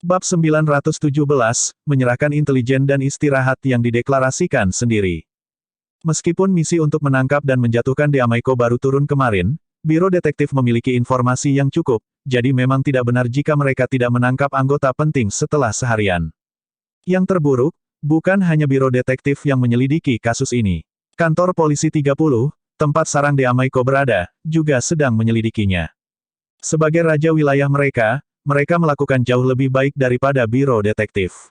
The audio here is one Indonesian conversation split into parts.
Bab 917, menyerahkan intelijen dan istirahat yang dideklarasikan sendiri. Meskipun misi untuk menangkap dan menjatuhkan Deamaiko baru turun kemarin, Biro Detektif memiliki informasi yang cukup, jadi memang tidak benar jika mereka tidak menangkap anggota penting setelah seharian. Yang terburuk, bukan hanya Biro Detektif yang menyelidiki kasus ini. Kantor Polisi 30, tempat sarang Deamaiko berada, juga sedang menyelidikinya. Sebagai raja wilayah mereka melakukan jauh lebih baik daripada Biro Detektif.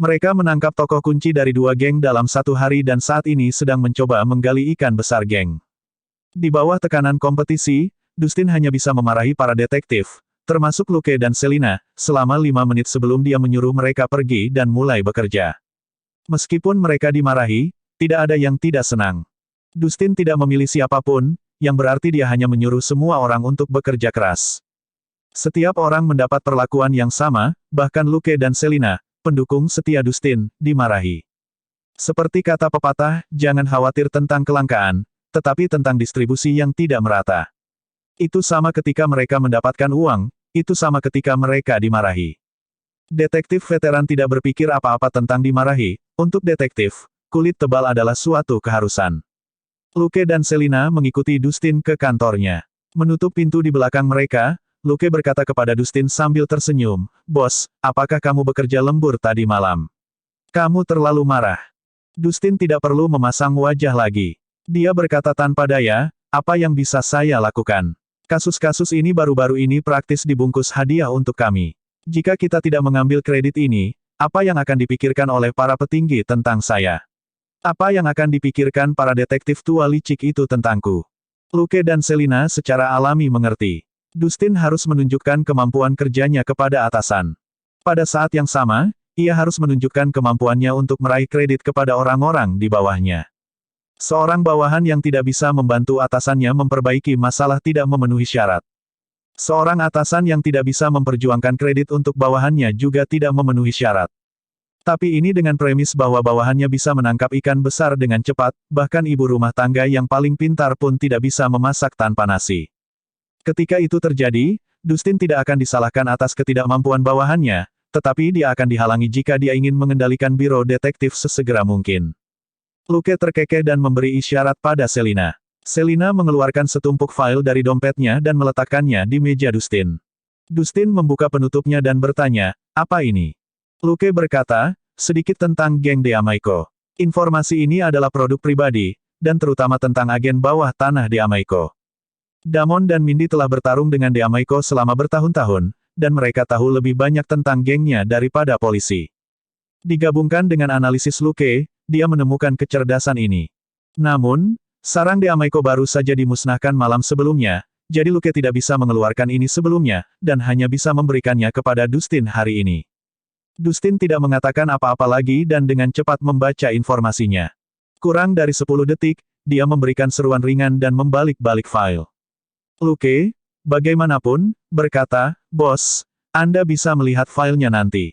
Mereka menangkap tokoh kunci dari dua geng dalam satu hari dan saat ini sedang mencoba menggali ikan besar geng. Di bawah tekanan kompetisi, Dustin hanya bisa memarahi para detektif, termasuk Luke dan Selina, selama 5 menit sebelum dia menyuruh mereka pergi dan mulai bekerja. Meskipun mereka dimarahi, tidak ada yang tidak senang. Dustin tidak memilih siapapun, yang berarti dia hanya menyuruh semua orang untuk bekerja keras. Setiap orang mendapat perlakuan yang sama, bahkan Luke dan Selina, pendukung setia Dustin, dimarahi. Seperti kata pepatah, jangan khawatir tentang kelangkaan, tetapi tentang distribusi yang tidak merata. Itu sama ketika mereka mendapatkan uang, itu sama ketika mereka dimarahi. Detektif veteran tidak berpikir apa-apa tentang dimarahi, untuk detektif, kulit tebal adalah suatu keharusan. Luke dan Selina mengikuti Dustin ke kantornya. Menutup pintu di belakang mereka, Luke berkata kepada Dustin sambil tersenyum, "Bos, apakah kamu bekerja lembur tadi malam? Kamu terlalu marah." Dustin tidak perlu memasang wajah lagi. Dia berkata tanpa daya, "Apa yang bisa saya lakukan? Kasus-kasus ini baru-baru ini praktis dibungkus hadiah untuk kami. Jika kita tidak mengambil kredit ini, apa yang akan dipikirkan oleh para petinggi tentang saya? Apa yang akan dipikirkan para detektif tua licik itu tentangku?" Luke dan Selina secara alami mengerti. Dustin harus menunjukkan kemampuan kerjanya kepada atasan. Pada saat yang sama, ia harus menunjukkan kemampuannya untuk meraih kredit kepada orang-orang di bawahnya. Seorang bawahan yang tidak bisa membantu atasannya memperbaiki masalah tidak memenuhi syarat. Seorang atasan yang tidak bisa memperjuangkan kredit untuk bawahannya juga tidak memenuhi syarat. Tapi ini dengan premis bahwa bawahannya bisa menangkap ikan besar dengan cepat, bahkan ibu rumah tangga yang paling pintar pun tidak bisa memasak tanpa nasi. Ketika itu terjadi, Dustin tidak akan disalahkan atas ketidakmampuan bawahannya, tetapi dia akan dihalangi jika dia ingin mengendalikan biro detektif sesegera mungkin. Luke terkekeh dan memberi isyarat pada Selina. Selina mengeluarkan setumpuk file dari dompetnya dan meletakkannya di meja Dustin. Dustin membuka penutupnya dan bertanya, "Apa ini?" Luke berkata, "Sedikit tentang geng Deamaiko. Informasi ini adalah produk pribadi, dan terutama tentang agen bawah tanah Deamaiko. Damon dan Mindy telah bertarung dengan Deamaiko selama bertahun-tahun, dan mereka tahu lebih banyak tentang gengnya daripada polisi." Digabungkan dengan analisis Luke, dia menemukan kecerdasan ini. Namun, sarang Deamaiko baru saja dimusnahkan malam sebelumnya, jadi Luke tidak bisa mengeluarkan ini sebelumnya, dan hanya bisa memberikannya kepada Dustin hari ini. Dustin tidak mengatakan apa-apa lagi dan dengan cepat membaca informasinya. Kurang dari 10 detik, dia memberikan seruan ringan dan membalik-balik file. Luke, bagaimanapun, berkata, "Bos, Anda bisa melihat filenya nanti.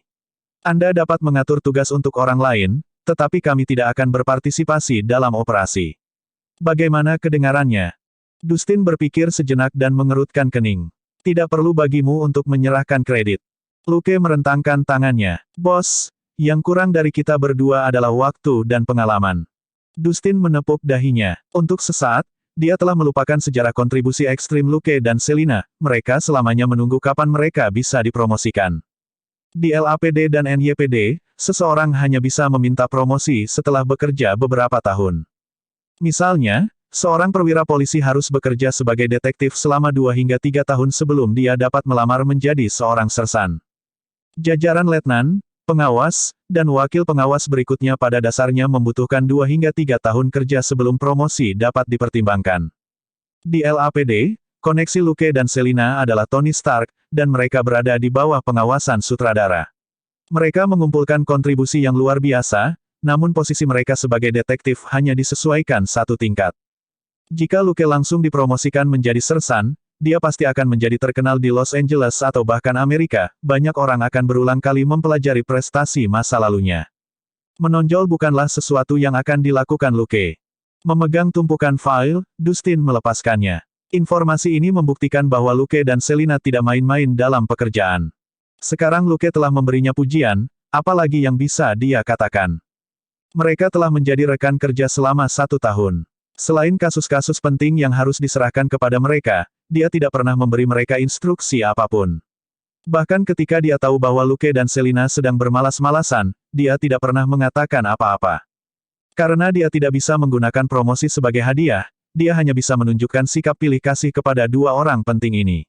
Anda dapat mengatur tugas untuk orang lain, tetapi kami tidak akan berpartisipasi dalam operasi." Bagaimana kedengarannya? Dustin berpikir sejenak dan mengerutkan kening. Tidak perlu bagimu untuk menyerahkan kredit. Luke merentangkan tangannya. "Bos, yang kurang dari kita berdua adalah waktu dan pengalaman." Dustin menepuk dahinya. Untuk sesaat, dia telah melupakan sejarah kontribusi ekstrim Luke dan Selina, mereka selamanya menunggu kapan mereka bisa dipromosikan. Di LAPD dan NYPD, seseorang hanya bisa meminta promosi setelah bekerja beberapa tahun. Misalnya, seorang perwira polisi harus bekerja sebagai detektif selama 2 hingga 3 tahun sebelum dia dapat melamar menjadi seorang sersan. Jajaran letnan, pengawas, dan wakil pengawas berikutnya pada dasarnya membutuhkan 2 hingga 3 tahun kerja sebelum promosi dapat dipertimbangkan. Di LAPD, koneksi Luke dan Selina adalah Tony Stark, dan mereka berada di bawah pengawasan sutradara. Mereka mengumpulkan kontribusi yang luar biasa, namun posisi mereka sebagai detektif hanya disesuaikan satu tingkat. Jika Luke langsung dipromosikan menjadi sersan, dia pasti akan menjadi terkenal di Los Angeles atau bahkan Amerika, banyak orang akan berulang kali mempelajari prestasi masa lalunya. Menonjol bukanlah sesuatu yang akan dilakukan Luke. Memegang tumpukan file, Dustin melepaskannya. Informasi ini membuktikan bahwa Luke dan Selina tidak main-main dalam pekerjaan. Sekarang Luke telah memberinya pujian, apalagi yang bisa dia katakan. Mereka telah menjadi rekan kerja selama 1 tahun. Selain kasus-kasus penting yang harus diserahkan kepada mereka, dia tidak pernah memberi mereka instruksi apapun. Bahkan ketika dia tahu bahwa Luke dan Selina sedang bermalas-malasan, dia tidak pernah mengatakan apa-apa. Karena dia tidak bisa menggunakan promosi sebagai hadiah, dia hanya bisa menunjukkan sikap pilih kasih kepada dua orang penting ini.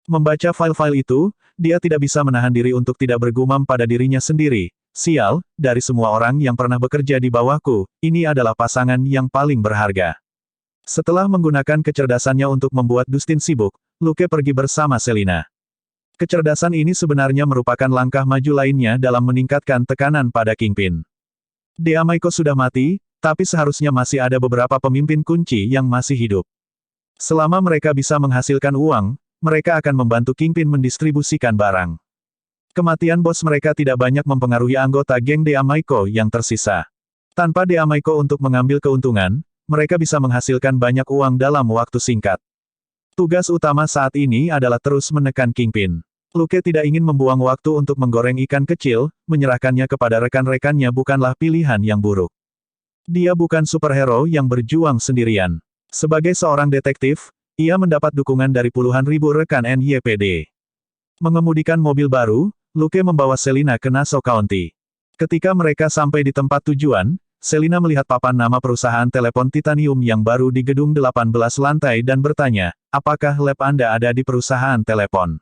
Membaca file-file itu, dia tidak bisa menahan diri untuk tidak bergumam pada dirinya sendiri. Sial, dari semua orang yang pernah bekerja di bawahku, ini adalah pasangan yang paling berharga. Setelah menggunakan kecerdasannya untuk membuat Dustin sibuk, Luke pergi bersama Selina. Kecerdasan ini sebenarnya merupakan langkah maju lainnya dalam meningkatkan tekanan pada Kingpin. Deamaiko sudah mati, tapi seharusnya masih ada beberapa pemimpin kunci yang masih hidup. Selama mereka bisa menghasilkan uang, mereka akan membantu Kingpin mendistribusikan barang. Kematian bos mereka tidak banyak mempengaruhi anggota geng Deamaiko yang tersisa. Tanpa Deamaiko untuk mengambil keuntungan, mereka bisa menghasilkan banyak uang dalam waktu singkat. Tugas utama saat ini adalah terus menekan Kingpin. Luke tidak ingin membuang waktu untuk menggoreng ikan kecil, menyerahkannya kepada rekan-rekannya bukanlah pilihan yang buruk. Dia bukan superhero yang berjuang sendirian. Sebagai seorang detektif, ia mendapat dukungan dari puluhan ribu rekan NYPD. Mengemudikan mobil baru, Luke membawa Selina ke Nassau County. Ketika mereka sampai di tempat tujuan, Selina melihat papan nama perusahaan telepon titanium yang baru di gedung 18 lantai dan bertanya, apakah lab Anda ada di perusahaan telepon?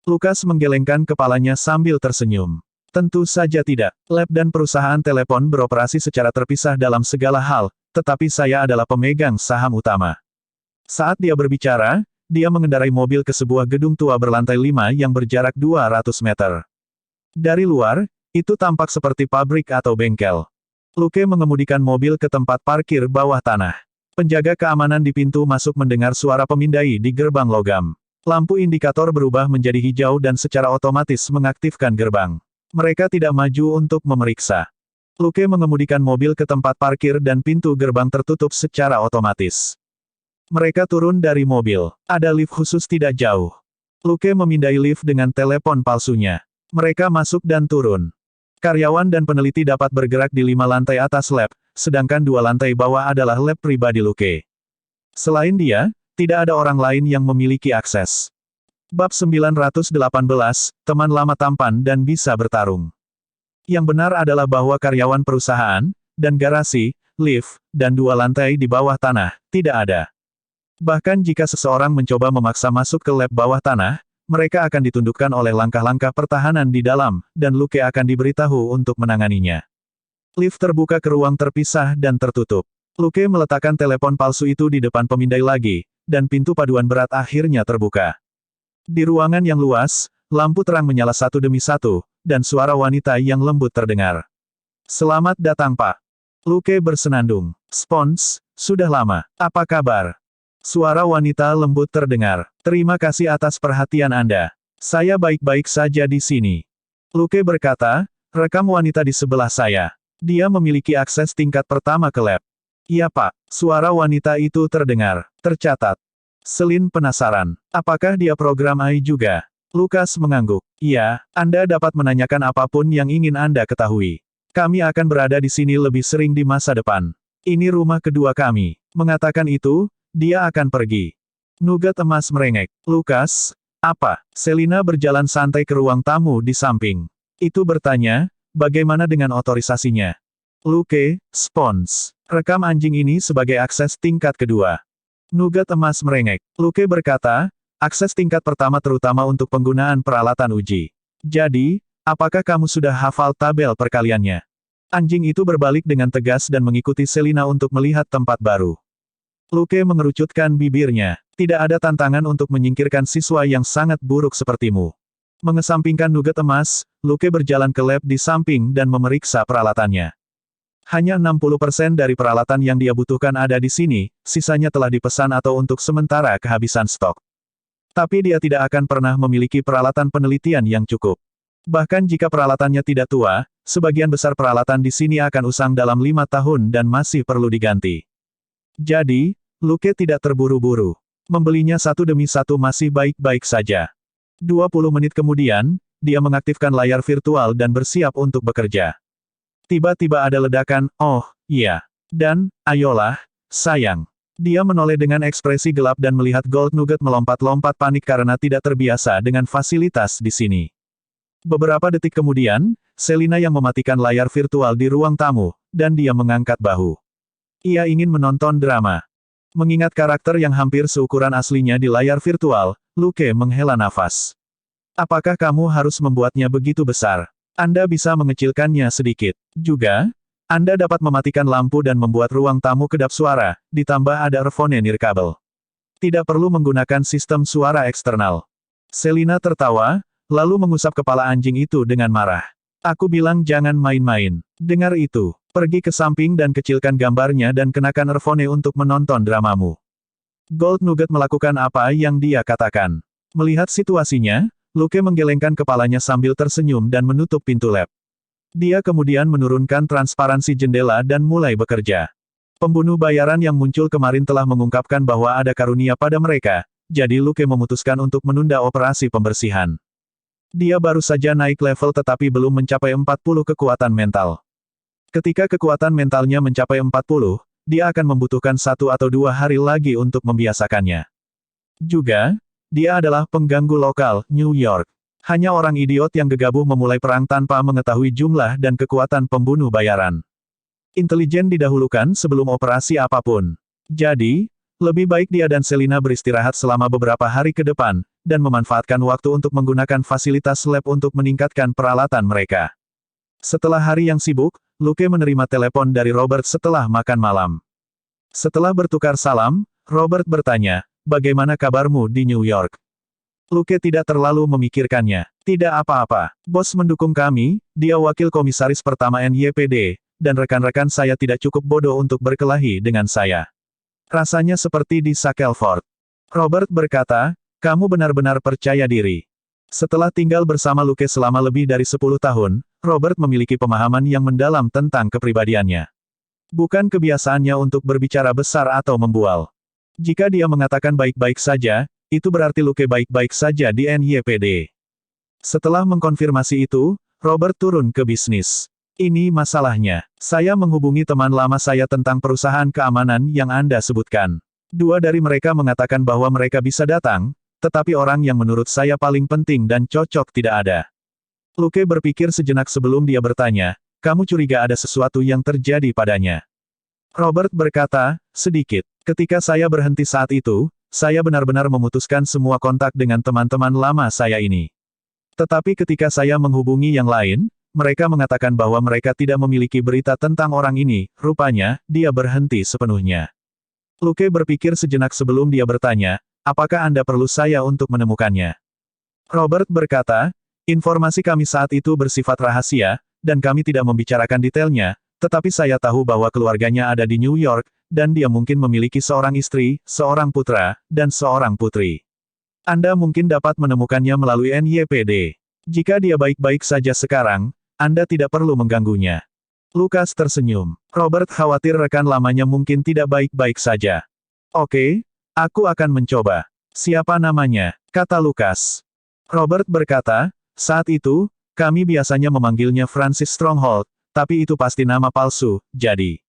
Lukas menggelengkan kepalanya sambil tersenyum. Tentu saja tidak. Lab dan perusahaan telepon beroperasi secara terpisah dalam segala hal, tetapi saya adalah pemegang saham utama. Saat dia berbicara, dia mengendarai mobil ke sebuah gedung tua berlantai 5 yang berjarak 200 meter. Dari luar, itu tampak seperti pabrik atau bengkel. Luke mengemudikan mobil ke tempat parkir bawah tanah. Penjaga keamanan di pintu masuk mendengar suara pemindai di gerbang logam. Lampu indikator berubah menjadi hijau dan secara otomatis mengaktifkan gerbang. Mereka tidak maju untuk memeriksa. Luke mengemudikan mobil ke tempat parkir dan pintu gerbang tertutup secara otomatis. Mereka turun dari mobil. Ada lift khusus tidak jauh. Luke memindai lift dengan telepon palsunya. Mereka masuk dan turun. Karyawan dan peneliti dapat bergerak di 5 lantai atas lab, sedangkan 2 lantai bawah adalah lab pribadi Luke. Selain dia, tidak ada orang lain yang memiliki akses. Bab 918, teman lama tampan dan bisa bertarung. Yang benar adalah bahwa karyawan perusahaan, dan garasi, lift, dan 2 lantai di bawah tanah, tidak ada. Bahkan jika seseorang mencoba memaksa masuk ke lab bawah tanah, mereka akan ditundukkan oleh langkah-langkah pertahanan di dalam, dan Luke akan diberitahu untuk menanganinya. Lift terbuka ke ruang terpisah dan tertutup. Luke meletakkan telepon palsu itu di depan pemindai lagi, dan pintu paduan berat akhirnya terbuka. Di ruangan yang luas, lampu terang menyala satu demi satu, dan suara wanita yang lembut terdengar. Selamat datang Pak. Luke bersenandung. Spons, sudah lama. Apa kabar? Suara wanita lembut terdengar. Terima kasih atas perhatian Anda. Saya baik-baik saja di sini. Luke berkata, rekam wanita di sebelah saya. Dia memiliki akses tingkat pertama ke lab. Iya Pak. Suara wanita itu terdengar. Tercatat. Selin penasaran. Apakah dia program AI juga? Lukas mengangguk. Iya, Anda dapat menanyakan apapun yang ingin Anda ketahui. Kami akan berada di sini lebih sering di masa depan. Ini rumah kedua kami. Mengatakan itu, dia akan pergi. Nugat emas merengek. Lukas, apa? Selina berjalan santai ke ruang tamu di samping. Itu bertanya, bagaimana dengan otorisasinya? Luke, Spons. Rekam anjing ini sebagai akses tingkat kedua. Nugat emas merengek. Luke berkata, akses tingkat pertama terutama untuk penggunaan peralatan uji. Jadi, apakah kamu sudah hafal tabel perkaliannya? Anjing itu berbalik dengan tegas dan mengikuti Selina untuk melihat tempat baru. Luke mengerucutkan bibirnya. Tidak ada tantangan untuk menyingkirkan siswa yang sangat buruk sepertimu. Mengesampingkan nugat emas, Luke berjalan ke lab di samping dan memeriksa peralatannya. Hanya 60% dari peralatan yang dia butuhkan ada di sini, sisanya telah dipesan atau untuk sementara kehabisan stok. Tapi dia tidak akan pernah memiliki peralatan penelitian yang cukup. Bahkan jika peralatannya tidak tua, sebagian besar peralatan di sini akan usang dalam 5 tahun dan masih perlu diganti. Jadi, Luke tidak terburu-buru. Membelinya satu demi satu masih baik-baik saja. 20 menit kemudian, dia mengaktifkan layar virtual dan bersiap untuk bekerja. Tiba-tiba ada ledakan, oh, iya. Dan, ayolah, sayang. Dia menoleh dengan ekspresi gelap dan melihat Gold Nugget melompat-lompat panik karena tidak terbiasa dengan fasilitas di sini. Beberapa detik kemudian, Selina yang mematikan layar virtual di ruang tamu, dan dia mengangkat bahu. Ia ingin menonton drama. Mengingat karakter yang hampir seukuran aslinya di layar virtual, Luke menghela nafas. Apakah kamu harus membuatnya begitu besar? Anda bisa mengecilkannya sedikit. Juga, Anda dapat mematikan lampu dan membuat ruang tamu kedap suara, ditambah ada earphone nirkabel. Tidak perlu menggunakan sistem suara eksternal. Selina tertawa, lalu mengusap kepala anjing itu dengan marah. Aku bilang jangan main-main. Dengar itu. Pergi ke samping dan kecilkan gambarnya dan kenakan earphone untuk menonton dramamu. Gold Nugget melakukan apa yang dia katakan. Melihat situasinya, Luke menggelengkan kepalanya sambil tersenyum dan menutup pintu lab. Dia kemudian menurunkan transparansi jendela dan mulai bekerja. Pembunuh bayaran yang muncul kemarin telah mengungkapkan bahwa ada karunia pada mereka, jadi Luke memutuskan untuk menunda operasi pembersihan. Dia baru saja naik level tetapi belum mencapai 40 kekuatan mental. Ketika kekuatan mentalnya mencapai 40, dia akan membutuhkan 1 atau 2 hari lagi untuk membiasakannya. Juga, dia adalah pengganggu lokal, New York. Hanya orang idiot yang gegabah memulai perang tanpa mengetahui jumlah dan kekuatan pembunuh bayaran. Intelijen didahulukan sebelum operasi apapun. Jadi, lebih baik dia dan Selina beristirahat selama beberapa hari ke depan, dan memanfaatkan waktu untuk menggunakan fasilitas lab untuk meningkatkan peralatan mereka. Setelah hari yang sibuk, Luke menerima telepon dari Robert setelah makan malam. Setelah bertukar salam, Robert bertanya, "Bagaimana kabarmu di New York?" Luke tidak terlalu memikirkannya. Tidak apa-apa. Bos mendukung kami, dia wakil komisaris pertama NYPD, dan rekan-rekan saya tidak cukup bodoh untuk berkelahi dengan saya. Rasanya seperti di Shackleford. Robert berkata, kamu benar-benar percaya diri. Setelah tinggal bersama Luke selama lebih dari 10 tahun, Robert memiliki pemahaman yang mendalam tentang kepribadiannya. Bukan kebiasaannya untuk berbicara besar atau membual. Jika dia mengatakan baik-baik saja, itu berarti Luke baik-baik saja di NYPD. Setelah mengkonfirmasi itu, Robert turun ke bisnis. Ini masalahnya. Saya menghubungi teman lama saya tentang perusahaan keamanan yang Anda sebutkan. 2 dari mereka mengatakan bahwa mereka bisa datang, tetapi orang yang menurut saya paling penting dan cocok tidak ada. Luke berpikir sejenak sebelum dia bertanya, kamu curiga ada sesuatu yang terjadi padanya? Robert berkata, sedikit. Ketika saya berhenti saat itu, saya benar-benar memutuskan semua kontak dengan teman-teman lama saya ini. Tetapi ketika saya menghubungi yang lain, mereka mengatakan bahwa mereka tidak memiliki berita tentang orang ini, rupanya, dia berhenti sepenuhnya. Luke berpikir sejenak sebelum dia bertanya, apakah Anda perlu saya untuk menemukannya? Robert berkata, informasi kami saat itu bersifat rahasia, dan kami tidak membicarakan detailnya, tetapi saya tahu bahwa keluarganya ada di New York, dan dia mungkin memiliki seorang istri, seorang putra, dan seorang putri. Anda mungkin dapat menemukannya melalui NYPD. Jika dia baik-baik saja sekarang, Anda tidak perlu mengganggunya. Lukas tersenyum. Robert khawatir rekan lamanya mungkin tidak baik-baik saja. Oke, aku akan mencoba. Siapa namanya? Kata Lukas. Robert berkata, saat itu, kami biasanya memanggilnya Francis Stronghold, tapi itu pasti nama palsu, jadi.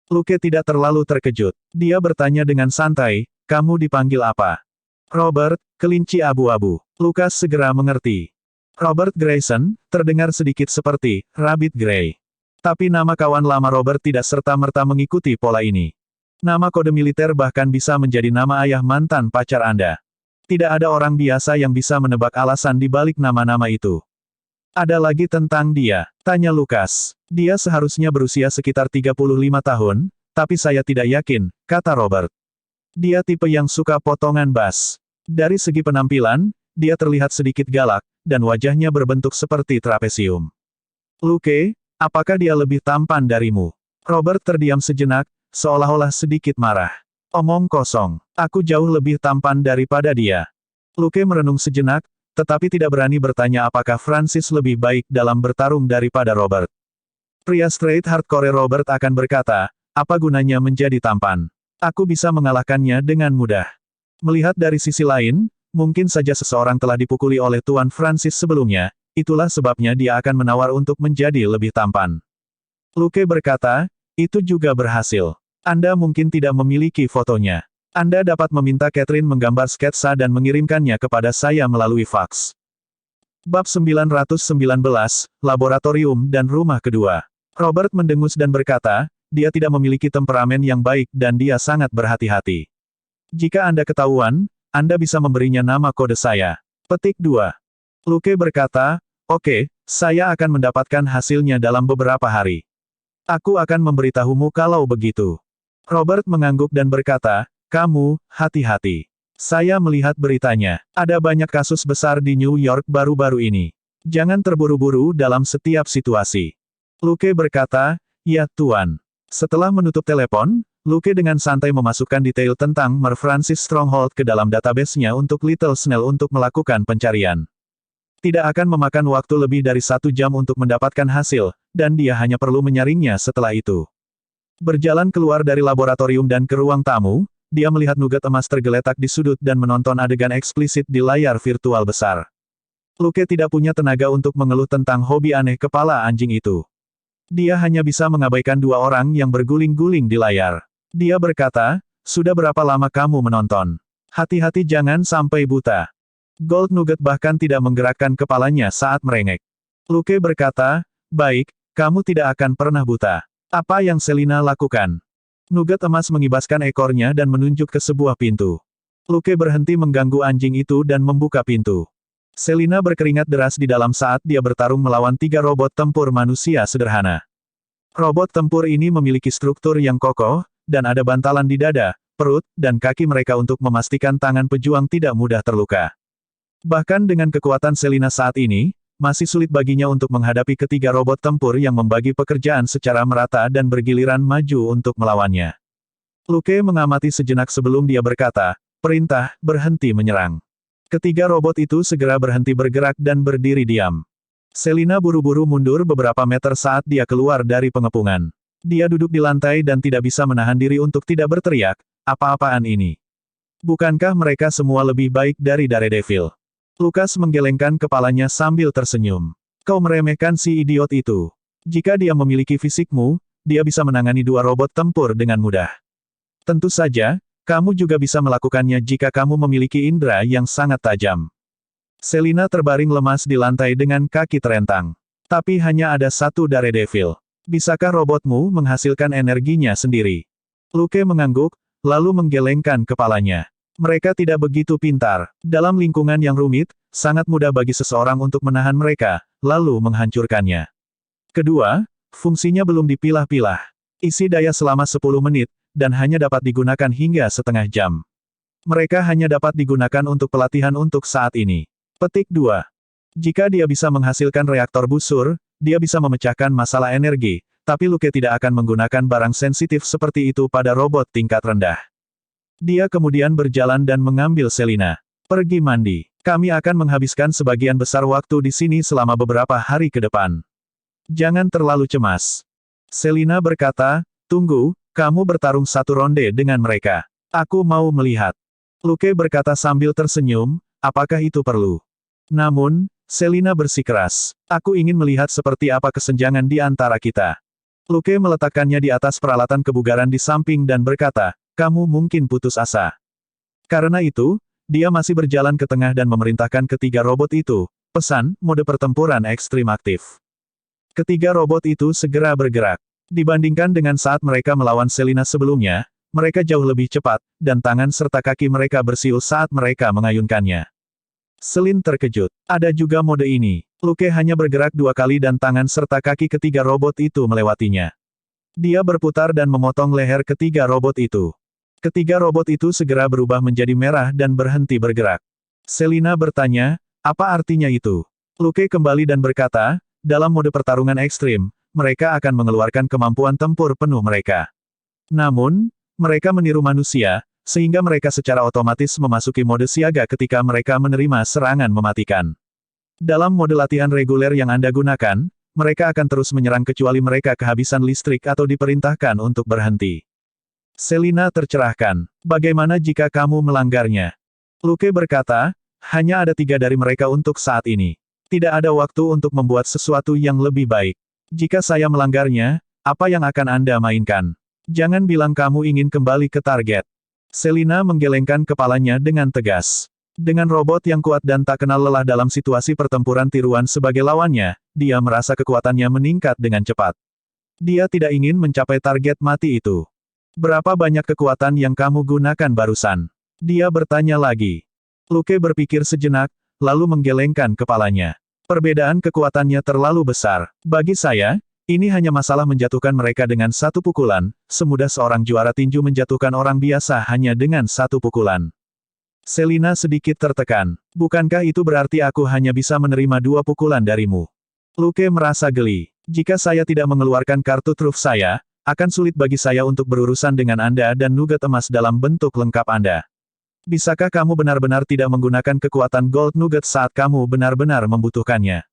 Luke tidak terlalu terkejut. Dia bertanya dengan santai, kamu dipanggil apa? Robert, kelinci abu-abu. Lukas segera mengerti. Robert Grayson, terdengar sedikit seperti, Rabbit Gray. Tapi nama kawan lama Robert tidak serta-merta mengikuti pola ini. Nama kode militer bahkan bisa menjadi nama ayah mantan pacar Anda. Tidak ada orang biasa yang bisa menebak alasan di balik nama-nama itu. Ada lagi tentang dia, tanya Lukas. Dia seharusnya berusia sekitar 35 tahun, tapi saya tidak yakin, kata Robert. Dia tipe yang suka potongan bass. Dari segi penampilan, dia terlihat sedikit galak, dan wajahnya berbentuk seperti trapesium. Luke, apakah dia lebih tampan darimu? Robert terdiam sejenak, seolah-olah sedikit marah. Omong kosong, aku jauh lebih tampan daripada dia. Luke merenung sejenak, tetapi tidak berani bertanya apakah Francis lebih baik dalam bertarung daripada Robert. Pria straight hardcore Robert akan berkata, apa gunanya menjadi tampan? Aku bisa mengalahkannya dengan mudah. Melihat dari sisi lain, mungkin saja seseorang telah dipukuli oleh Tuan Francis sebelumnya, itulah sebabnya dia akan menawar untuk menjadi lebih tampan. Luke berkata, itu juga berhasil. Anda mungkin tidak memiliki fotonya. Anda dapat meminta Catherine menggambar sketsa dan mengirimkannya kepada saya melalui faks. Bab 919, Laboratorium dan Rumah Kedua. Robert mendengus dan berkata, dia tidak memiliki temperamen yang baik dan dia sangat berhati-hati. Jika Anda ketahuan, Anda bisa memberinya nama kode saya. Petik 2. Luke berkata, oke, saya akan mendapatkan hasilnya dalam beberapa hari. Aku akan memberitahumu kalau begitu. Robert mengangguk dan berkata, kamu, hati-hati. Saya melihat beritanya. Ada banyak kasus besar di New York baru-baru ini. Jangan terburu-buru dalam setiap situasi. Luke berkata, ya Tuan. Setelah menutup telepon, Luke dengan santai memasukkan detail tentang Mer Francis Stronghold ke dalam database-nya untuk Little Snell untuk melakukan pencarian. Tidak akan memakan waktu lebih dari 1 jam untuk mendapatkan hasil, dan dia hanya perlu menyaringnya setelah itu. Berjalan keluar dari laboratorium dan ke ruang tamu, dia melihat nugget emas tergeletak di sudut dan menonton adegan eksplisit di layar virtual besar. Luke tidak punya tenaga untuk mengeluh tentang hobi aneh kepala anjing itu. Dia hanya bisa mengabaikan 2 orang yang berguling-guling di layar. Dia berkata, sudah berapa lama kamu menonton? Hati-hati jangan sampai buta. Gold Nugget bahkan tidak menggerakkan kepalanya saat merengek. Luke berkata, baik, kamu tidak akan pernah buta. Apa yang Selina lakukan? Nugget emas mengibaskan ekornya dan menunjuk ke sebuah pintu. Luke berhenti mengganggu anjing itu dan membuka pintu. Selina berkeringat deras di dalam saat dia bertarung melawan 3 robot tempur manusia sederhana. Robot tempur ini memiliki struktur yang kokoh, dan ada bantalan di dada, perut, dan kaki mereka untuk memastikan tangan pejuang tidak mudah terluka. Bahkan dengan kekuatan Selina saat ini, masih sulit baginya untuk menghadapi ketiga robot tempur yang membagi pekerjaan secara merata dan bergiliran maju untuk melawannya. Luke mengamati sejenak sebelum dia berkata, perintah, berhenti menyerang. Ketiga robot itu segera berhenti bergerak dan berdiri diam. Selina buru-buru mundur beberapa meter saat dia keluar dari pengepungan. Dia duduk di lantai dan tidak bisa menahan diri untuk tidak berteriak, apa-apaan ini? Bukankah mereka semua lebih baik dari Daredevil? Lukas menggelengkan kepalanya sambil tersenyum. Kau meremehkan si idiot itu. Jika dia memiliki fisikmu, dia bisa menangani 2 robot tempur dengan mudah. Tentu saja, kamu juga bisa melakukannya jika kamu memiliki indera yang sangat tajam. Selina terbaring lemas di lantai dengan kaki terentang. Tapi hanya ada 1 Daredevil. Bisakah robotmu menghasilkan energinya sendiri? Luke mengangguk, lalu menggelengkan kepalanya. Mereka tidak begitu pintar. Dalam lingkungan yang rumit, sangat mudah bagi seseorang untuk menahan mereka, lalu menghancurkannya. Kedua, fungsinya belum dipilah-pilah. Isi daya selama 10 menit, dan hanya dapat digunakan hingga setengah jam. Mereka hanya dapat digunakan untuk pelatihan untuk saat ini. Petik 2. Jika dia bisa menghasilkan reaktor busur, dia bisa memecahkan masalah energi, tapi Luke tidak akan menggunakan barang sensitif seperti itu pada robot tingkat rendah. Dia kemudian berjalan dan mengambil Selina. Pergi mandi. Kami akan menghabiskan sebagian besar waktu di sini selama beberapa hari ke depan. Jangan terlalu cemas. Selina berkata, tunggu, kamu bertarung 1 ronde dengan mereka. Aku mau melihat. Luke berkata sambil tersenyum, apakah itu perlu? Namun, Selina bersikeras. Aku ingin melihat seperti apa kesenjangan di antara kita. Luke meletakkannya di atas peralatan kebugaran di samping dan berkata, kamu mungkin putus asa. Karena itu, dia masih berjalan ke tengah dan memerintahkan ketiga robot itu, pesan, mode pertempuran ekstrim aktif. Ketiga robot itu segera bergerak. Dibandingkan dengan saat mereka melawan Selina sebelumnya, mereka jauh lebih cepat, dan tangan serta kaki mereka bersiul saat mereka mengayunkannya. Selin terkejut. Ada juga mode ini. Luke hanya bergerak 2 kali dan tangan serta kaki ketiga robot itu melewatinya. Dia berputar dan memotong leher ketiga robot itu. Ketiga robot itu segera berubah menjadi merah dan berhenti bergerak. Selina bertanya, apa artinya itu? Luke kembali dan berkata, dalam mode pertarungan ekstrim, mereka akan mengeluarkan kemampuan tempur penuh mereka. Namun, mereka meniru manusia, sehingga mereka secara otomatis memasuki mode siaga ketika mereka menerima serangan mematikan. Dalam mode latihan reguler yang Anda gunakan, mereka akan terus menyerang kecuali mereka kehabisan listrik atau diperintahkan untuk berhenti. Selina tercerahkan. Bagaimana jika kamu melanggarnya? Luke berkata, hanya ada 3 dari mereka untuk saat ini. Tidak ada waktu untuk membuat sesuatu yang lebih baik. Jika saya melanggarnya, apa yang akan Anda mainkan? Jangan bilang kamu ingin kembali ke target. Selina menggelengkan kepalanya dengan tegas. Dengan robot yang kuat dan tak kenal lelah dalam situasi pertempuran tiruan sebagai lawannya, dia merasa kekuatannya meningkat dengan cepat. Dia tidak ingin mencapai target mati itu. Berapa banyak kekuatan yang kamu gunakan barusan? Dia bertanya lagi. Luke berpikir sejenak, lalu menggelengkan kepalanya. Perbedaan kekuatannya terlalu besar. Bagi saya, ini hanya masalah menjatuhkan mereka dengan satu pukulan, semudah seorang juara tinju menjatuhkan orang biasa hanya dengan satu pukulan. Selina sedikit tertekan. Bukankah itu berarti aku hanya bisa menerima 2 pukulan darimu? Luke merasa geli. Jika saya tidak mengeluarkan kartu truf saya, akan sulit bagi saya untuk berurusan dengan Anda dan nugget emas dalam bentuk lengkap Anda. Bisakah kamu benar-benar tidak menggunakan kekuatan Gold Nugget saat kamu benar-benar membutuhkannya?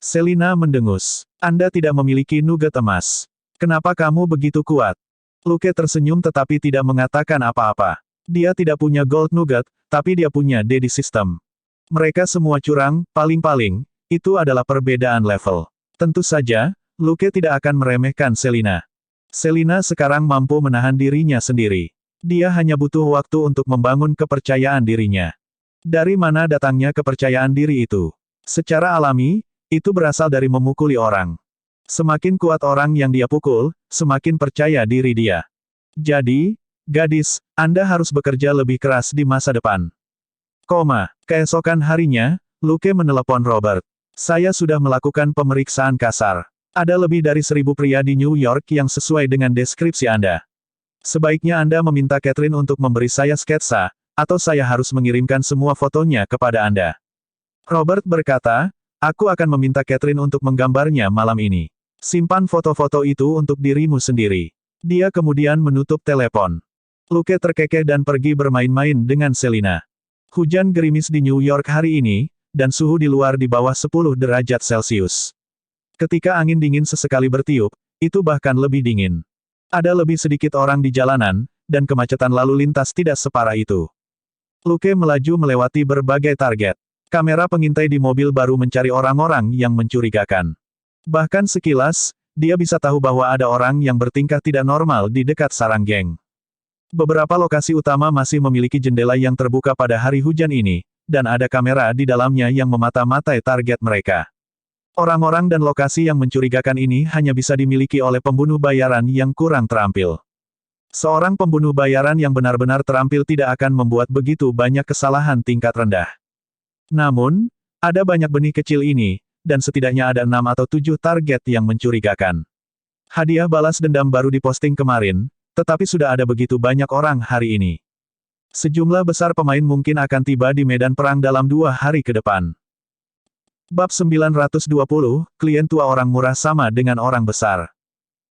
Selina mendengus. Anda tidak memiliki nugget emas. Kenapa kamu begitu kuat? Luke tersenyum tetapi tidak mengatakan apa-apa. Dia tidak punya Gold Nugget, tapi dia punya Daddy System. Mereka semua curang, paling-paling, itu adalah perbedaan level. Tentu saja, Luke tidak akan meremehkan Selina. Selina sekarang mampu menahan dirinya sendiri. Dia hanya butuh waktu untuk membangun kepercayaan dirinya. Dari mana datangnya kepercayaan diri itu? Secara alami, itu berasal dari memukuli orang. Semakin kuat orang yang dia pukul, semakin percaya diri dia. Jadi, gadis, Anda harus bekerja lebih keras di masa depan. Keesokan harinya, Luke menelepon Robert. Saya sudah melakukan pemeriksaan kasar. Ada lebih dari 1000 pria di New York yang sesuai dengan deskripsi Anda. Sebaiknya Anda meminta Catherine untuk memberi saya sketsa, atau saya harus mengirimkan semua fotonya kepada Anda. Robert berkata, aku akan meminta Catherine untuk menggambarnya malam ini. Simpan foto-foto itu untuk dirimu sendiri. Dia kemudian menutup telepon. Luke terkekeh dan pergi bermain-main dengan Selina. Hujan gerimis di New York hari ini, dan suhu di luar di bawah 10 derajat Celcius. Ketika angin dingin sesekali bertiup, itu bahkan lebih dingin. Ada lebih sedikit orang di jalanan, dan kemacetan lalu lintas tidak separah itu. Luke melaju melewati berbagai target. Kamera pengintai di mobil baru mencari orang-orang yang mencurigakan. Bahkan sekilas, dia bisa tahu bahwa ada orang yang bertingkah tidak normal di dekat sarang geng. Beberapa lokasi utama masih memiliki jendela yang terbuka pada hari hujan ini, dan ada kamera di dalamnya yang memata-matai target mereka. Orang-orang dan lokasi yang mencurigakan ini hanya bisa dimiliki oleh pembunuh bayaran yang kurang terampil. Seorang pembunuh bayaran yang benar-benar terampil tidak akan membuat begitu banyak kesalahan tingkat rendah. Namun, ada banyak benih kecil ini, dan setidaknya ada 6 atau 7 target yang mencurigakan. Hadiah balas dendam baru diposting kemarin, tetapi sudah ada begitu banyak orang hari ini. Sejumlah besar pemain mungkin akan tiba di medan perang dalam 2 hari ke depan. Bab 920, klien tua orang murah sama dengan orang besar.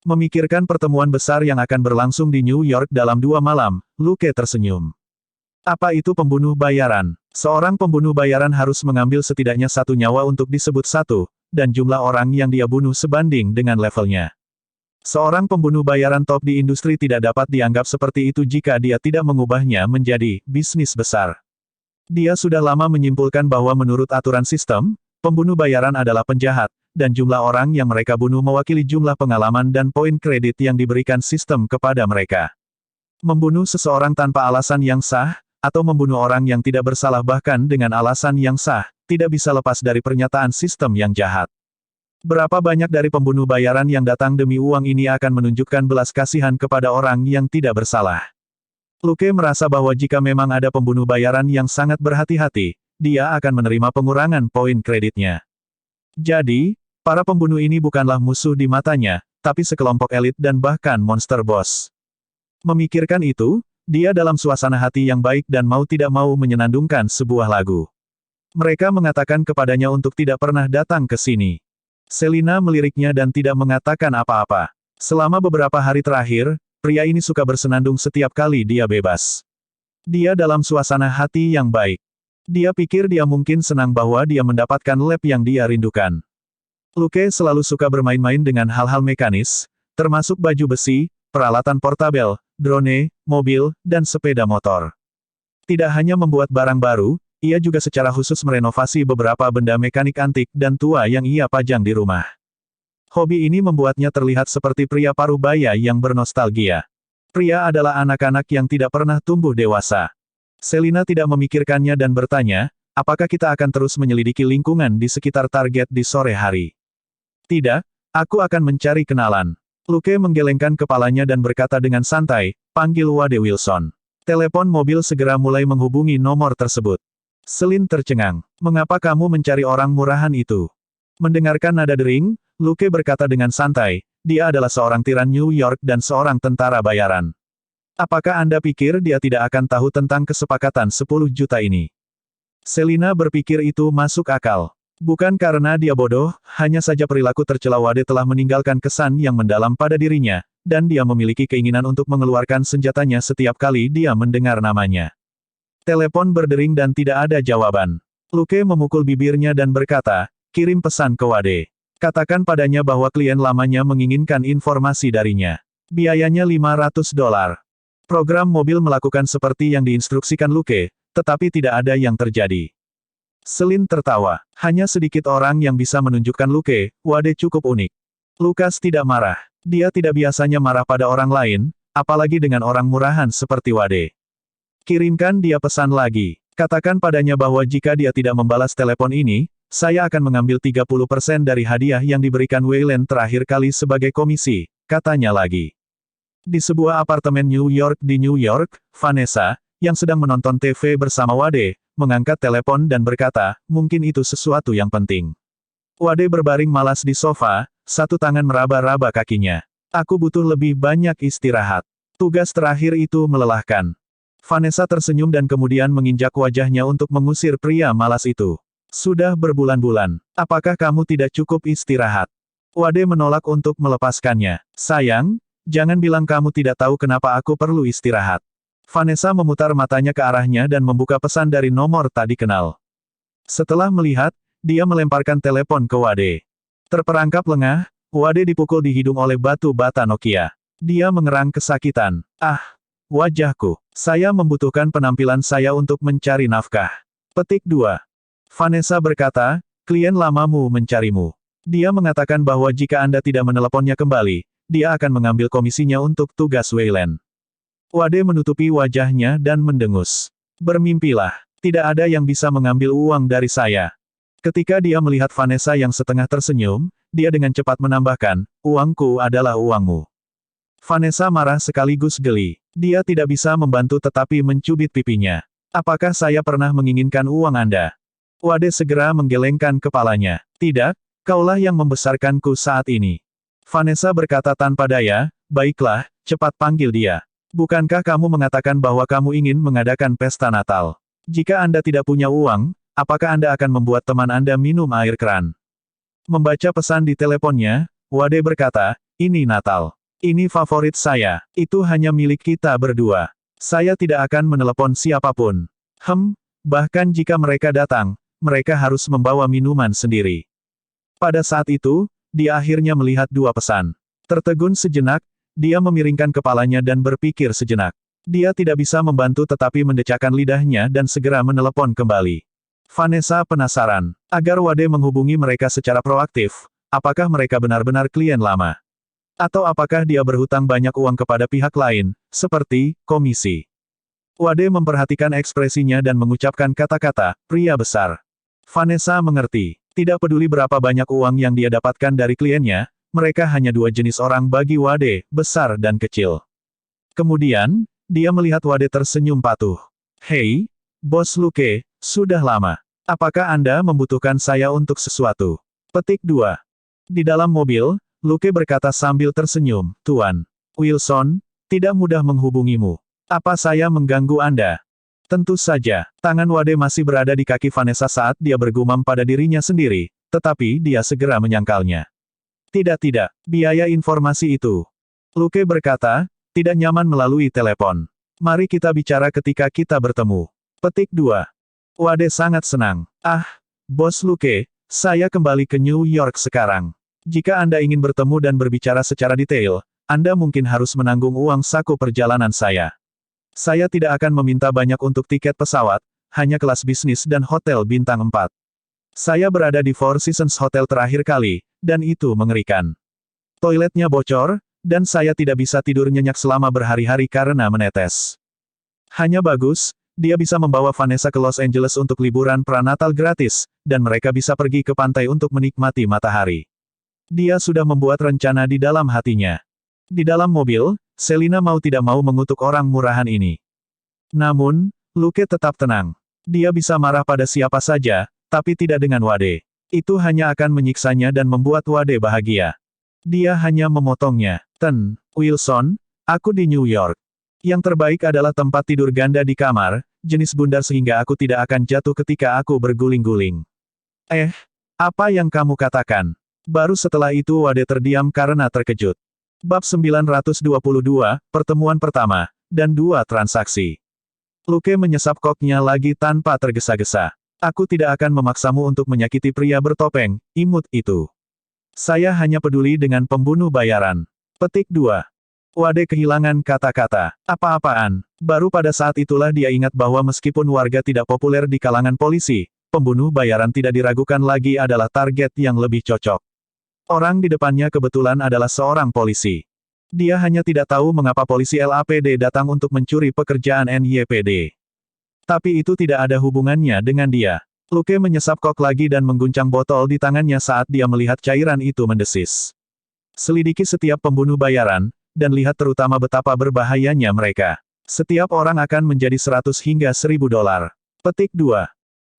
Memikirkan pertemuan besar yang akan berlangsung di New York dalam 2 malam, Luke tersenyum. Apa itu pembunuh bayaran? Seorang pembunuh bayaran harus mengambil setidaknya 1 nyawa untuk disebut satu, dan jumlah orang yang dia bunuh sebanding dengan levelnya. Seorang pembunuh bayaran top di industri tidak dapat dianggap seperti itu jika dia tidak mengubahnya menjadi bisnis besar. Dia sudah lama menyimpulkan bahwa menurut aturan sistem, pembunuh bayaran adalah penjahat, dan jumlah orang yang mereka bunuh mewakili jumlah pengalaman dan poin kredit yang diberikan sistem kepada mereka. Membunuh seseorang tanpa alasan yang sah, atau membunuh orang yang tidak bersalah bahkan dengan alasan yang sah, tidak bisa lepas dari pernyataan sistem yang jahat. Berapa banyak dari pembunuh bayaran yang datang demi uang ini akan menunjukkan belas kasihan kepada orang yang tidak bersalah. Luke merasa bahwa jika memang ada pembunuh bayaran yang sangat berhati-hati, dia akan menerima pengurangan poin kreditnya. Jadi, para pembunuh ini bukanlah musuh di matanya, tapi sekelompok elit dan bahkan monster boss. Memikirkan itu, dia dalam suasana hati yang baik dan mau tidak mau menyenandungkan sebuah lagu. Mereka mengatakan kepadanya untuk tidak pernah datang ke sini. Selina meliriknya dan tidak mengatakan apa-apa. Selama beberapa hari terakhir, pria ini suka bersenandung setiap kali dia bebas. Dia dalam suasana hati yang baik. Dia pikir dia mungkin senang bahwa dia mendapatkan lab yang dia rindukan. Luke selalu suka bermain-main dengan hal-hal mekanis, termasuk baju besi, peralatan portabel, drone, mobil, dan sepeda motor. Tidak hanya membuat barang baru, ia juga secara khusus merenovasi beberapa benda mekanik antik dan tua yang ia pajang di rumah. Hobi ini membuatnya terlihat seperti pria parubaya yang bernostalgia. Pria adalah anak-anak yang tidak pernah tumbuh dewasa. Selina tidak memikirkannya dan bertanya, apakah kita akan terus menyelidiki lingkungan di sekitar target di sore hari? Tidak, aku akan mencari kenalan. Luke menggelengkan kepalanya dan berkata dengan santai, panggil Wade Wilson. Telepon mobil segera mulai menghubungi nomor tersebut. Selin tercengang. Mengapa kamu mencari orang murahan itu? Mendengarkan nada dering, Luke berkata dengan santai, dia adalah seorang tiran New York dan seorang tentara bayaran. Apakah Anda pikir dia tidak akan tahu tentang kesepakatan 10 juta ini? Selina berpikir itu masuk akal. Bukan karena dia bodoh, hanya saja perilaku tercela Wade telah meninggalkan kesan yang mendalam pada dirinya, dan dia memiliki keinginan untuk mengeluarkan senjatanya setiap kali dia mendengar namanya. Telepon berdering dan tidak ada jawaban. Luke memukul bibirnya dan berkata, kirim pesan ke Wade. Katakan padanya bahwa klien lamanya menginginkan informasi darinya. Biayanya $500. Program mobil melakukan seperti yang diinstruksikan Luke, tetapi tidak ada yang terjadi. Selin tertawa. Hanya sedikit orang yang bisa menunjukkan Luke, Wade cukup unik. Lukas tidak marah. Dia tidak biasanya marah pada orang lain, apalagi dengan orang murahan seperti Wade. Kirimkan dia pesan lagi. Katakan padanya bahwa jika dia tidak membalas telepon ini, saya akan mengambil 30% dari hadiah yang diberikan Wayland terakhir kali sebagai komisi, katanya lagi. Di sebuah apartemen New York di New York, Vanessa, yang sedang menonton TV bersama Wade, mengangkat telepon dan berkata, mungkin itu sesuatu yang penting. Wade berbaring malas di sofa, satu tangan meraba-raba kakinya. Aku butuh lebih banyak istirahat. Tugas terakhir itu melelahkan. Vanessa tersenyum dan kemudian menginjak wajahnya untuk mengusir pria malas itu. Sudah berbulan-bulan. Apakah kamu tidak cukup istirahat? Wade menolak untuk melepaskannya. Sayang, jangan bilang kamu tidak tahu kenapa aku perlu istirahat. Vanessa memutar matanya ke arahnya dan membuka pesan dari nomor tak dikenal. Setelah melihat, dia melemparkan telepon ke Wade. Terperangkap lengah, Wade dipukul di hidung oleh batu bata Nokia. Dia mengerang kesakitan. Ah, wajahku. Saya membutuhkan penampilan saya untuk mencari nafkah. Petik 2. Vanessa berkata, klien lamamu mencarimu. Dia mengatakan bahwa jika Anda tidak meneleponnya kembali, dia akan mengambil komisinya untuk tugas Wayland. Wade menutupi wajahnya dan mendengus. Bermimpilah, tidak ada yang bisa mengambil uang dari saya. Ketika dia melihat Vanessa yang setengah tersenyum, dia dengan cepat menambahkan, uangku adalah uangmu. Vanessa marah sekaligus geli. Dia tidak bisa membantu tetapi mencubit pipinya. Apakah saya pernah menginginkan uang Anda? Wade segera menggelengkan kepalanya. Tidak, kaulah yang membesarkanku saat ini. Vanessa berkata tanpa daya, baiklah, cepat panggil dia. Bukankah kamu mengatakan bahwa kamu ingin mengadakan pesta Natal? Jika Anda tidak punya uang, apakah Anda akan membuat teman Anda minum air keran? Membaca pesan di teleponnya, Wade berkata, ini Natal. Ini favorit saya. Itu hanya milik kita berdua. Saya tidak akan menelepon siapapun. Bahkan jika mereka datang, mereka harus membawa minuman sendiri. Pada saat itu, dia akhirnya melihat dua pesan. Tertegun sejenak, dia memiringkan kepalanya dan berpikir sejenak. Dia tidak bisa membantu tetapi mendecakkan lidahnya dan segera menelepon kembali. Vanessa penasaran, agar Wade menghubungi mereka secara proaktif, apakah mereka benar-benar klien lama? Atau apakah dia berhutang banyak uang kepada pihak lain, seperti komisi? Wade memperhatikan ekspresinya dan mengucapkan kata-kata, pria besar. Vanessa mengerti. Tidak peduli berapa banyak uang yang dia dapatkan dari kliennya, mereka hanya dua jenis orang bagi Wade, besar dan kecil. Kemudian, dia melihat Wade tersenyum patuh. Hei, Bos Luke, sudah lama. Apakah Anda membutuhkan saya untuk sesuatu? Petik 2. Di dalam mobil, Luke berkata sambil tersenyum, Tuan Wilson, tidak mudah menghubungimu. Apa saya mengganggu Anda? Tentu saja, tangan Wade masih berada di kaki Vanessa saat dia bergumam pada dirinya sendiri, tetapi dia segera menyangkalnya. Tidak, biaya informasi itu. Luke berkata, tidak nyaman melalui telepon. Mari kita bicara ketika kita bertemu. Petik 2. Wade sangat senang. Ah, Bos Luke, saya kembali ke New York sekarang. Jika Anda ingin bertemu dan berbicara secara detail, Anda mungkin harus menanggung uang saku perjalanan saya. Saya tidak akan meminta banyak untuk tiket pesawat, hanya kelas bisnis dan hotel bintang 4. Saya berada di Four Seasons Hotel terakhir kali, dan itu mengerikan. Toiletnya bocor, dan saya tidak bisa tidur nyenyak selama berhari-hari karena menetes. Hanya bagus, dia bisa membawa Vanessa ke Los Angeles untuk liburan pranatal gratis, dan mereka bisa pergi ke pantai untuk menikmati matahari. Dia sudah membuat rencana di dalam hatinya. Di dalam mobil, Selina mau tidak mau mengutuk orang murahan ini. Namun, Luke tetap tenang. Dia bisa marah pada siapa saja, tapi tidak dengan Wade. Itu hanya akan menyiksanya dan membuat Wade bahagia. Dia hanya memotongnya. Wilson, aku di New York. Yang terbaik adalah tempat tidur ganda di kamar, jenis bundar sehingga aku tidak akan jatuh ketika aku berguling-guling. Apa yang kamu katakan? Baru setelah itu Wade terdiam karena terkejut. Bab 922, pertemuan pertama, dan 2 transaksi. Luke menyesap koknya lagi tanpa tergesa-gesa. Aku tidak akan memaksamu untuk menyakiti pria bertopeng, imut itu. Saya hanya peduli dengan pembunuh bayaran. Petik 2. Wade kehilangan kata-kata. Apa-apaan? Baru pada saat itulah dia ingat bahwa meskipun warga tidak populer di kalangan polisi, pembunuh bayaran tidak diragukan lagi adalah target yang lebih cocok. Orang di depannya kebetulan adalah seorang polisi. Dia hanya tidak tahu mengapa polisi LAPD datang untuk mencuri pekerjaan NYPD. Tapi itu tidak ada hubungannya dengan dia. Luke menyesap kok lagi dan mengguncang botol di tangannya saat dia melihat cairan itu mendesis. Selidiki setiap pembunuh bayaran, dan lihat terutama betapa berbahayanya mereka. Setiap orang akan menjadi 100 hingga 1000 dolar. Petik 2.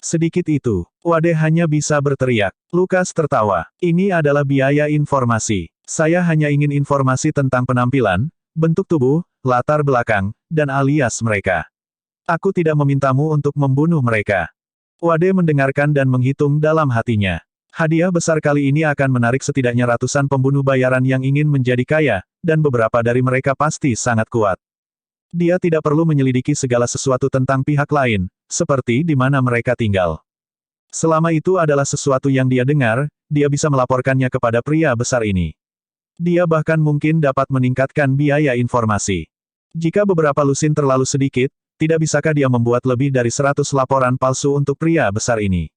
Sedikit itu, Wade hanya bisa berteriak. Lukas tertawa. Ini adalah biaya informasi. Saya hanya ingin informasi tentang penampilan, bentuk tubuh, latar belakang, dan alias mereka. Aku tidak memintamu untuk membunuh mereka. Wade mendengarkan dan menghitung dalam hatinya. Hadiah besar kali ini akan menarik setidaknya ratusan pembunuh bayaran yang ingin menjadi kaya, dan beberapa dari mereka pasti sangat kuat. Dia tidak perlu menyelidiki segala sesuatu tentang pihak lain, seperti di mana mereka tinggal. Selama itu adalah sesuatu yang dia dengar, dia bisa melaporkannya kepada pria besar ini. Dia bahkan mungkin dapat meningkatkan biaya informasi. Jika beberapa lusin terlalu sedikit, tidak bisakah dia membuat lebih dari 100 laporan palsu untuk pria besar ini?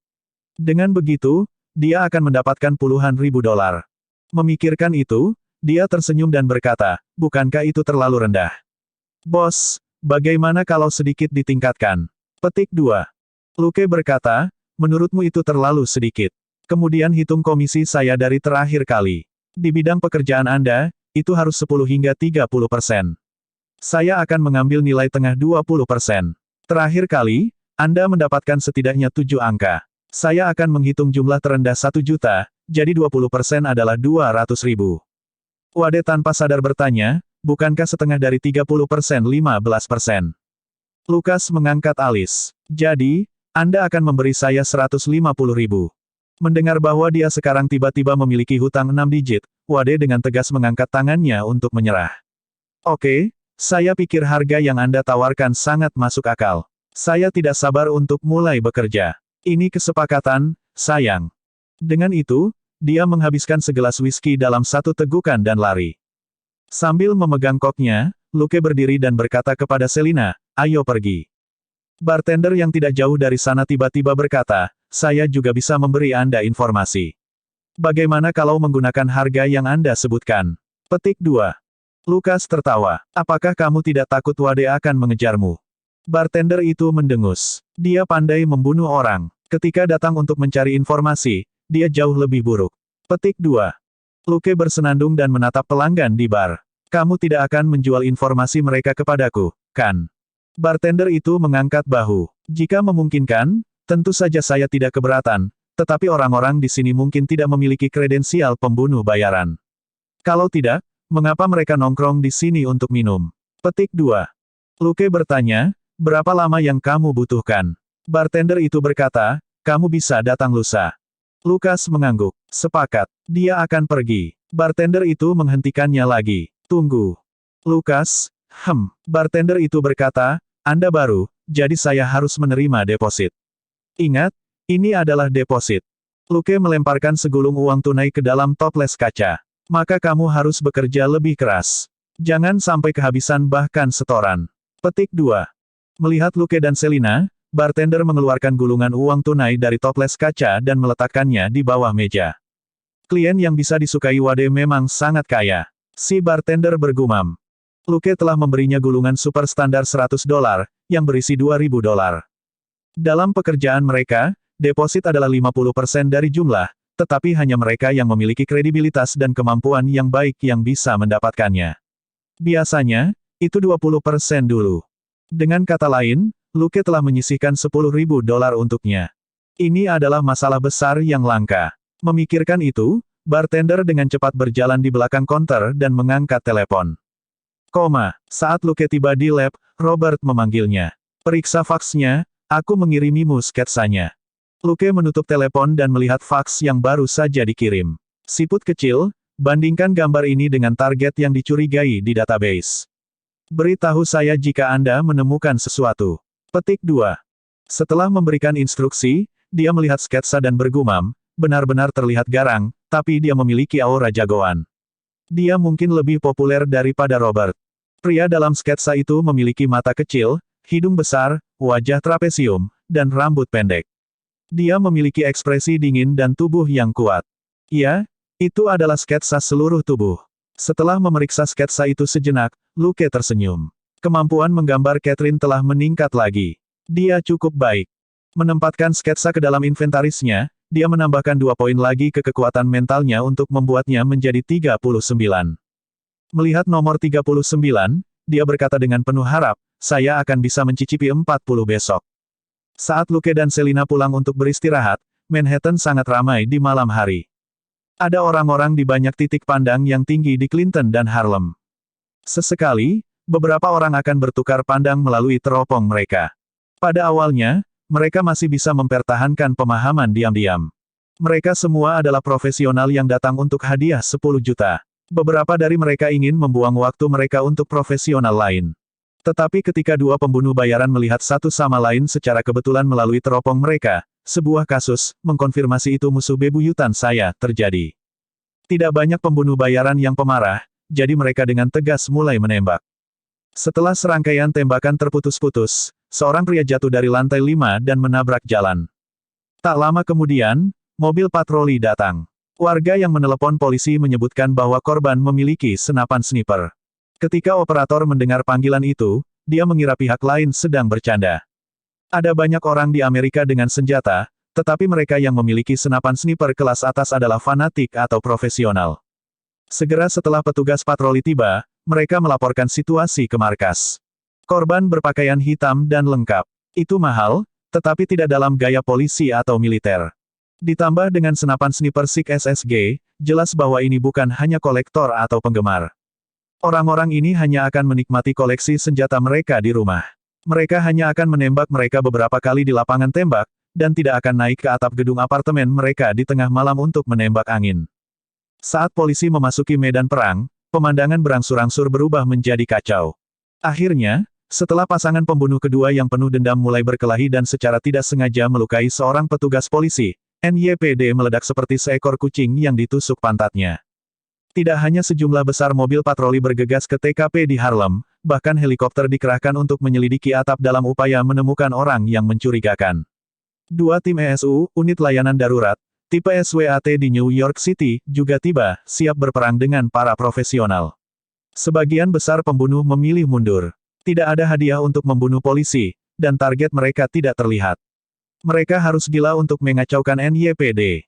Dengan begitu, dia akan mendapatkan puluhan ribu dolar. Memikirkan itu, dia tersenyum dan berkata, bukankah itu terlalu rendah? Bos, bagaimana kalau sedikit ditingkatkan? Petik 2. Luke berkata, menurutmu itu terlalu sedikit. Kemudian hitung komisi saya dari terakhir kali. Di bidang pekerjaan Anda, itu harus 10 hingga 30%. Saya akan mengambil nilai tengah 20%. Terakhir kali, Anda mendapatkan setidaknya 7 angka. Saya akan menghitung jumlah terendah 1 juta, jadi 20% adalah 200.000. Wade tanpa sadar bertanya, bukankah setengah dari 30% 15%? Lukas mengangkat alis. Jadi, Anda akan memberi saya 150.000. Mendengar bahwa dia sekarang tiba-tiba memiliki hutang 6 digit, Wade dengan tegas mengangkat tangannya untuk menyerah. Oke. Saya pikir harga yang Anda tawarkan sangat masuk akal. Saya tidak sabar untuk mulai bekerja. Ini kesepakatan, sayang. Dengan itu, dia menghabiskan segelas whisky dalam satu tegukan dan lari. Sambil memegang koknya, Luke berdiri dan berkata kepada Selina, ayo pergi. Bartender yang tidak jauh dari sana tiba-tiba berkata, saya juga bisa memberi Anda informasi. Bagaimana kalau menggunakan harga yang Anda sebutkan? Petik 2. Lukas tertawa. Apakah kamu tidak takut Wade akan mengejarmu? Bartender itu mendengus. Dia pandai membunuh orang. Ketika datang untuk mencari informasi, dia jauh lebih buruk. Petik 2. Luke bersenandung dan menatap pelanggan di bar. Kamu tidak akan menjual informasi mereka kepadaku, kan? Bartender itu mengangkat bahu. Jika memungkinkan, tentu saja saya tidak keberatan, tetapi orang-orang di sini mungkin tidak memiliki kredensial pembunuh bayaran. Kalau tidak, mengapa mereka nongkrong di sini untuk minum? Petik 2. Luke bertanya, berapa lama yang kamu butuhkan? Bartender itu berkata, kamu bisa datang lusa. Lukas mengangguk. Sepakat. Dia akan pergi. Bartender itu menghentikannya lagi. Tunggu. Lukas, Bartender itu berkata, Anda baru, jadi saya harus menerima deposit. Ingat, ini adalah deposit. Luke melemparkan segulung uang tunai ke dalam toples kaca. Maka kamu harus bekerja lebih keras. Jangan sampai kehabisan bahkan setoran. Petik 2. Melihat Luke dan Selina, Bartender mengeluarkan gulungan uang tunai dari toples kaca dan meletakkannya di bawah meja. Klien yang bisa disukai Wade memang sangat kaya. Si bartender bergumam. Luke telah memberinya gulungan super standar $100, yang berisi $2.000. Dalam pekerjaan mereka, deposit adalah 50% dari jumlah, tetapi hanya mereka yang memiliki kredibilitas dan kemampuan yang baik yang bisa mendapatkannya. Biasanya, itu 20% dulu. Dengan kata lain, Luke telah menyisihkan $10.000 untuknya. Ini adalah masalah besar yang langka. Memikirkan itu, bartender dengan cepat berjalan di belakang konter dan mengangkat telepon. Saat Luke tiba di lab, Robert memanggilnya. Periksa faksnya, aku mengirimimu sketsanya. Luke menutup telepon dan melihat faks yang baru saja dikirim. Siput kecil, bandingkan gambar ini dengan target yang dicurigai di database. Beritahu saya jika Anda menemukan sesuatu. Petik 2. Setelah memberikan instruksi, dia melihat sketsa dan bergumam, benar-benar terlihat garang, tapi dia memiliki aura jagoan. Dia mungkin lebih populer daripada Robert. Pria dalam sketsa itu memiliki mata kecil, hidung besar, wajah trapesium, dan rambut pendek. Dia memiliki ekspresi dingin dan tubuh yang kuat. Ya, itu adalah sketsa seluruh tubuh. Setelah memeriksa sketsa itu sejenak, Luke tersenyum. Kemampuan menggambar Catherine telah meningkat lagi. Dia cukup baik. Menempatkan sketsa ke dalam inventarisnya, dia menambahkan 2 poin lagi ke kekuatan mentalnya untuk membuatnya menjadi 39. Melihat nomor 39, dia berkata dengan penuh harap, saya akan bisa mencicipi 40 besok. Saat Luke dan Selina pulang untuk beristirahat, Manhattan sangat ramai di malam hari. Ada orang-orang di banyak titik pandang yang tinggi di Clinton dan Harlem. Sesekali, beberapa orang akan bertukar pandang melalui teropong mereka. Pada awalnya, mereka masih bisa mempertahankan pemahaman diam-diam. Mereka semua adalah profesional yang datang untuk hadiah 10 juta. Beberapa dari mereka ingin membuang waktu mereka untuk profesional lain. Tetapi ketika dua pembunuh bayaran melihat satu sama lain secara kebetulan melalui teropong mereka, sebuah kasus, mengkonfirmasi itu musuh bebuyutan saya, terjadi. Tidak banyak pembunuh bayaran yang pemarah, jadi mereka dengan tegas mulai menembak. Setelah serangkaian tembakan terputus-putus, seorang pria jatuh dari lantai 5 dan menabrak jalan. Tak lama kemudian, mobil patroli datang. Warga yang menelepon polisi menyebutkan bahwa korban memiliki senapan sniper. Ketika operator mendengar panggilan itu, dia mengira pihak lain sedang bercanda. Ada banyak orang di Amerika dengan senjata, tetapi mereka yang memiliki senapan sniper kelas atas adalah fanatik atau profesional. Segera setelah petugas patroli tiba, mereka melaporkan situasi ke markas. Korban berpakaian hitam dan lengkap. Itu mahal, tetapi tidak dalam gaya polisi atau militer. Ditambah dengan senapan sniper SIG SSG, jelas bahwa ini bukan hanya kolektor atau penggemar. Orang-orang ini hanya akan menikmati koleksi senjata mereka di rumah. Mereka hanya akan menembak mereka beberapa kali di lapangan tembak, dan tidak akan naik ke atap gedung apartemen mereka di tengah malam untuk menembak angin. Saat polisi memasuki medan perang, pemandangan berangsur-angsur berubah menjadi kacau. Akhirnya, setelah pasangan pembunuh kedua yang penuh dendam mulai berkelahi dan secara tidak sengaja melukai seorang petugas polisi, NYPD meledak seperti seekor kucing yang ditusuk pantatnya. Tidak hanya sejumlah besar mobil patroli bergegas ke TKP di Harlem, bahkan helikopter dikerahkan untuk menyelidiki atap dalam upaya menemukan orang yang mencurigakan. Dua tim ESU, unit layanan darurat, tipe SWAT di New York City, juga tiba, siap berperang dengan para profesional. Sebagian besar pembunuh memilih mundur. Tidak ada hadiah untuk membunuh polisi, dan target mereka tidak terlihat. Mereka harus gila untuk mengacaukan NYPD.